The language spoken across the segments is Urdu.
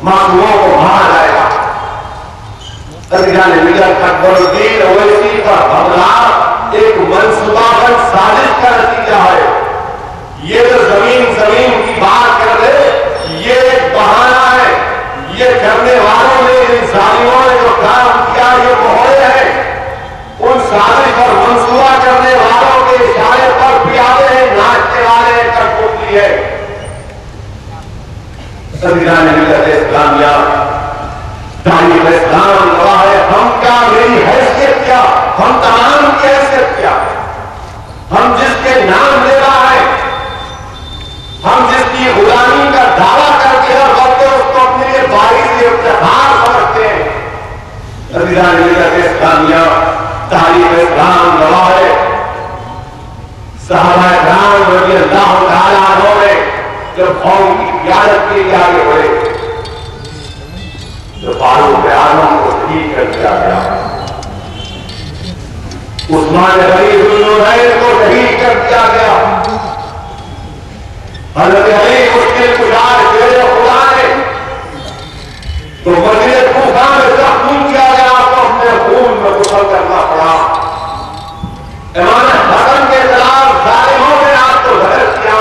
معصوموں کو مارا جائے گا. عزیزان ملت، اکبر الدین اویسی کا حملہ ایک منصوبہ بند سازش کا نتیجہ ہے. یہ جو زمین کی بات کر رہے یہ ایک بہانہ ہے. یہ کرنے والوں نے، ان ظالموں نے جو کام کیا یہ بہوئے ہیں. ان سازش اور منصوبہ کرنے والوں کے اشارے پر پیادے ہیں، ناچنے والے ہیں، کٹپوتلی ہے. عزیزان ملت اسلامیہ، تاریخ اسلام گواہ ہے. ہم کیا، میری حیثیت کیا، ہم تمام کی حیثیت کیا، ہم جس کے نام لے رہا ہے، ہم جس کی غلامی کا دعویٰ کر کے ہر وقت اس کو اپنے لیے باعث افتخار سمجھتے ہیں. عزیزان ملت اسلامیہ، تاریخ اسلام گواہ ہے. صحابہ کرام رضی اللہ تعالیٰ عنہ نے جب قوم کی قیادت کے لیے آگے بڑھے تو فاروق اعظم کو شہید کر دیا گیا، عثمان غنی ذو النورین کو شہید کر دیا گیا، حضرت علی مشکل کشار شیر خدا نے تو مسجد کوفہ میں زخمی کیا گیا تو اپنے خون میں غسل کرنا پڑا. امام حسن کے خلاف ظالموں نے آپ کو ظاہر کیا.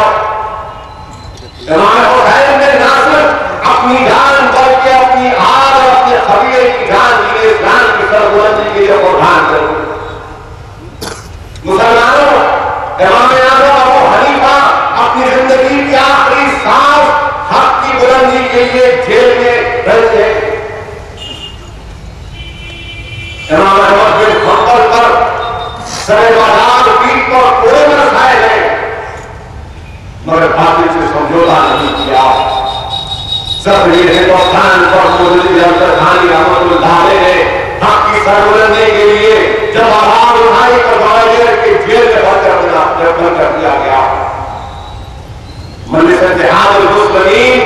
امام حسین نے نہ صرف اپنی جان بلکہ اپنی آل اور اپنے قبیلے کی جان لیے اسلام کی سربلندی کے لیے قربان کر دی. مسلمانوں، امام اعظم ابو حنیفہ اپنی زندگی کی آخری سانس حق کی بلندی کے لیے جیل میں رہے. امام احمد بن حنبل پر سر بازار پیٹ پر کوڑے میں رکھائے گئے مگر باطل سے سمجھوتا نہیں کیا. سب یہ ہندوستان پر مولوی افضل ثانی رحمۃ اللہ علیہ نے حق کی سربلندی کے لیے جب آواز اٹھائی تو گوالیر کے جیل میں بند کر دیا گیا. مجلس اتحاد المسلمین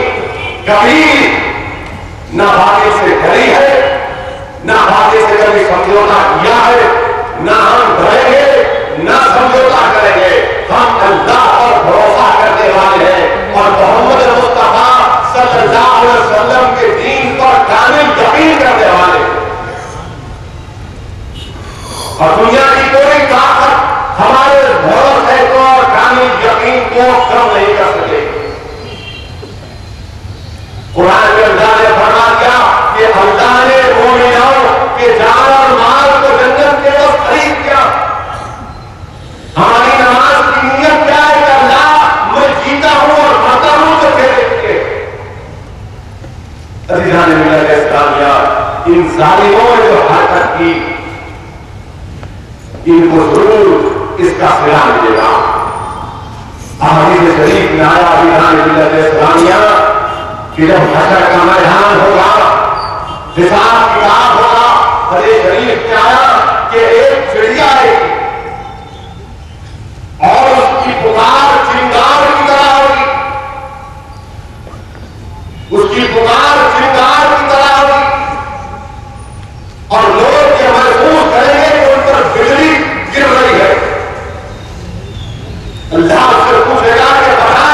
کبھی نہ باطل سے ڈری ہے، نہ باطل سے کبھی سمجھوتا کیا ہے، نہ ہم ڈریں گے نہ سمجھوتا کریں گے. ہم اللہ پر بھروسہ کرنے والے ہیں اور محمد مصطفیٰ صلی اللہ علیہ وسلم کے دین پر کامل یقین کرنے والے ہیں. اور دنیا کی کوئی طاقت ہمارے بھروسے کو اور کامل یقین کو کم نہیں کر سکے. قرآن میں اللہ نے فرما دیا کہ اللہ نے مومنوں کے جان اور مال کو جنت کے وقت خرید کیا. ہماری نماز کی نیت کیا ہے کہ اللہ میں جیتا ہوں اور مرتا ہوں تو تیرے لیے. عزیزان ملت اسلامیہ، ان ظالموں نے جو حرکت کی ان کو ضرور اس کا صلہ ملے گا. احادیث شریف میں آیا عزیزان ملت اسلامیہ کہ جب حشر کا میدان ہوگا، حساب کتاب ہوگا، حدیث شریف میں آیا کہ ایک چڑیا ہے اور اس کی پکار چنگار کی طرح ہوگی، اس کی پکار چنگار کی طرح ہوگی اور لوگ یہ محسوس کریں گے کہ ان پر بجلی گر رہی ہے. اللہ سے پوچھے گا کہ بتا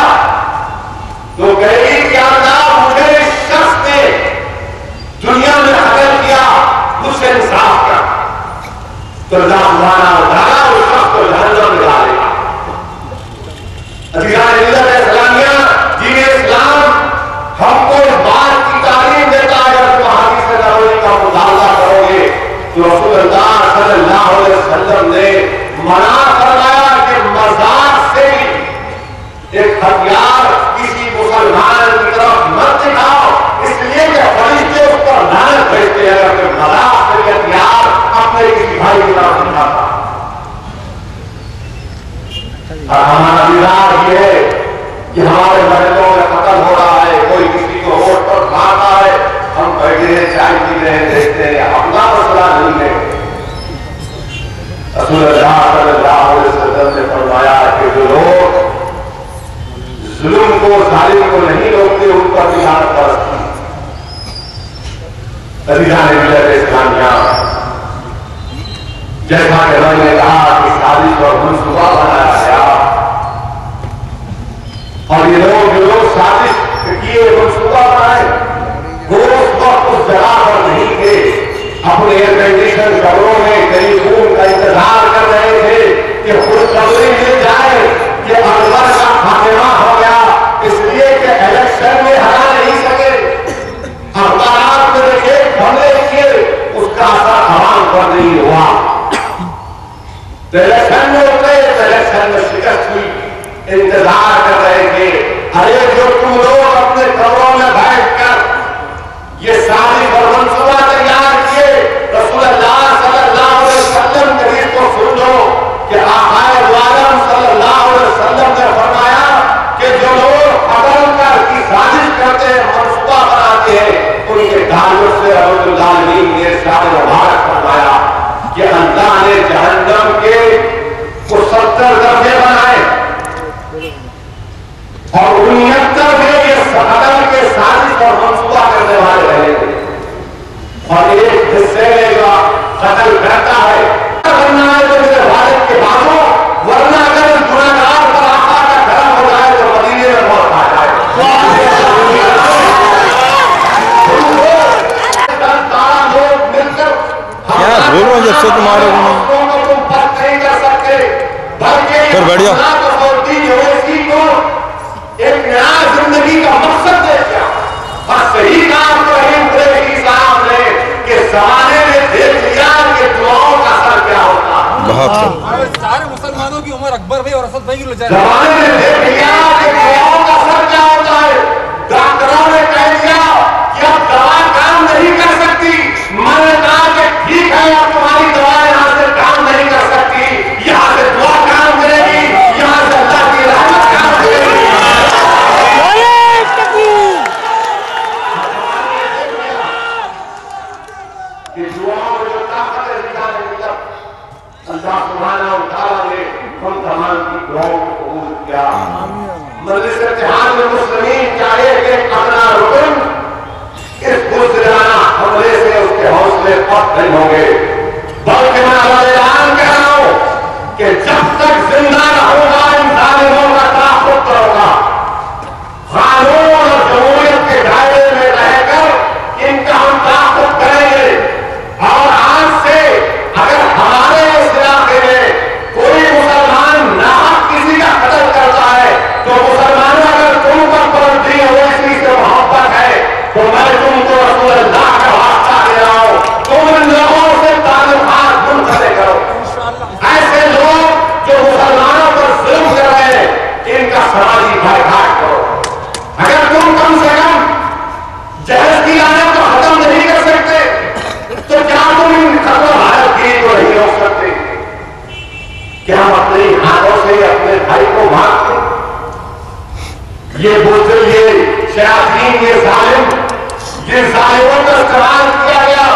تو کہے گی کہ اللہ مجھے اس شخص نے دنیا میں حقل کیا، مجھ سے انصاف کیا. تو اللہ سبحانہ و تعالیٰ اس شخص کو جہنم میں ڈالے گا. عزیزان ملت اسلامیہ، دین اسلام ہم کو اس بات کی تعلیم دیتا ہے. اگر تم حدیث نبوی کا مطالعہ کرو گے تو رسول اللہ صلی اللہ علیہ وسلم نے منع فرمایا کہ مزاق سے ایک ہتھیار کسی مسلمان کی طرف مت دکھاؤ، اس لیے کہ فرشتے اس پر لعنت بھیجتے ہیں کہ مزاق سے ہتھیار اپنے کسی بھائی کی طرف دکھاتا. اور ہمارا مزاج یہ ہے کہ ہمارے محلوں میں قتل ہو رہا ہے، کوئی کسی کو ووٹ پر مارتا ہے، ہم بیٹھے ہیں چائے پی رہے ہیں، دیکھتے ہیں. اپنا مسئلہ نہیں ہے. رسول اللہ صلی اللہ علیہ وسلم نے فرمایا کہ جو لوگ ظلم کو، ظالم کو نہیں روکتے ان پر بھی لعنت برستی. عزیزان ملت اسلامیہ، جیسا کہ میں نے کہا کہ سازش اور منصوبہ بنایا گیا اور یہ لوگ جو لوگ سازش کیے منصوبہ بنائے ان ایئر کنڈیشن کمروں میں ٹیلی فون کا انتظار کر رہے تھے کہ خوشخبری مل جائے کہ انور کا خاتمہ ہو گیا، اس لیے کہ الیکشن میں ہرا نہیں سکے۔ اخبارات میں دیکھے حملے کیے، اس کا اثر عوام پر نہیں ہوا۔ الیکشن میں اترے تو الیکشن میں شکست ہوئی، انتظار کر رہے تھے ارے جو تم لوگ اپنے کمروں میں بیٹھ کر یہ سازش اور منصوبہ تیار کیے، رسول اللہ صلی اللہ علیہ وسلم کے حدیث کو سن لو کہ آقا عالم صلی اللہ علیہ وسلم نے فرمایا کہ جو لوگ عمل کر کی سازش کرتے ہیں، منصوبہ بناتے ہیں، ان کے تعلق سے رب العالمین نے ارشاد مبارک فرمایا کہ اللہ نے جہنم کے 70 درجے بنائے اور 69 میں یہ عدل کے سازش اور منصوبہ کرنے والے رہے گے، اور ایک حصے میں جو قتل کرتا ہے کرنا ہے تو میرے والد کے بازو، ورنہ اگر گناہگار پر آقا کا کرم ہو جائے تو مدینے میں موت آ جائے۔ لوگ مل کر کیا بول رہا ہوں جب سے تمہارے تم فرق نہیں کر سکتے، بلکہ بڑھیا کو ایک نیا زندگی کا مقصد دے دیا۔ اور صحیح کام تو ابراہیم صاحب نے کہ زمانے میں دیکھ لیا کہ دعاؤں کا اثر کیا ہوتا ہے۔ سارے مسلمانوں کی عمر اکبر بھائی اور اسد بھائی کی لو جائے، زمانے میں دیکھ لیا کہ دعاؤں کا اثر کیا ہوتا ہے۔ ڈاکٹروں نے کہہ دیا کہ اب دوا کام نہیں کر سکتی، میں نے کہا کہ ٹھیک ہے اب تمہاری دوا یہاں سے کام نہیں کر سکتی، یہاں سے دعا کام کرے گی، یہاں سے اللہ کی رحمت کام کرے گی۔ اللہ سبحانہ و تعالیٰ نے ہم تمام کی دعاؤں کو قبول کیا۔ مجلس اتحاد المسلمین کا ایک اپنا رکن اس بزدلانہ حملے سے اس کے حوصلے پست نہیں ہوں گے، بلکہ میں اعلان کر رہا ہوں کہ جب تک زندہ رہوں گا ان ظالموں کا تحفظ کروں گا، قانون اور جمہوریت کے دائرے میں رہ کر ان کا ہم تحفظ کریں گے۔ اور آج سے اگر ہمارے اس علاقے میں کوئی مسلمان ناحق کسی کا قتل کرتا ہے تو مسلمان اگر تم پر پرندی ہو اسی سے محبت ہے تو میں تم کو رسول اللہ کا واسطہ دے رہا ہوں، تم ان لوگوں سے تعلقات منقطع کرو۔ ایسے لوگ جو مسلمانوں پر ظلم کر رہے ہیں ان کا سماجی بائیکاٹ کرو۔ اگر تم کم سے کم جہیز کی لعنت کو ختم نہیں کر سکتے تو کیا تم ان قتل حالت کی کو نہیں روک سکتے؟ کیا ہم اپنے ہاتھوں سے اپنے بھائی کو مارتے؟ یہ بزدل، یہ شیاطین، یہ ظالم، یہ ظالموں کا استعمال کیا گیا،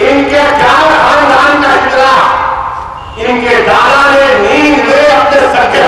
ان کے 4 خاندان کا اجرا، ان کے دانا نے نیند لے اپنے سر کے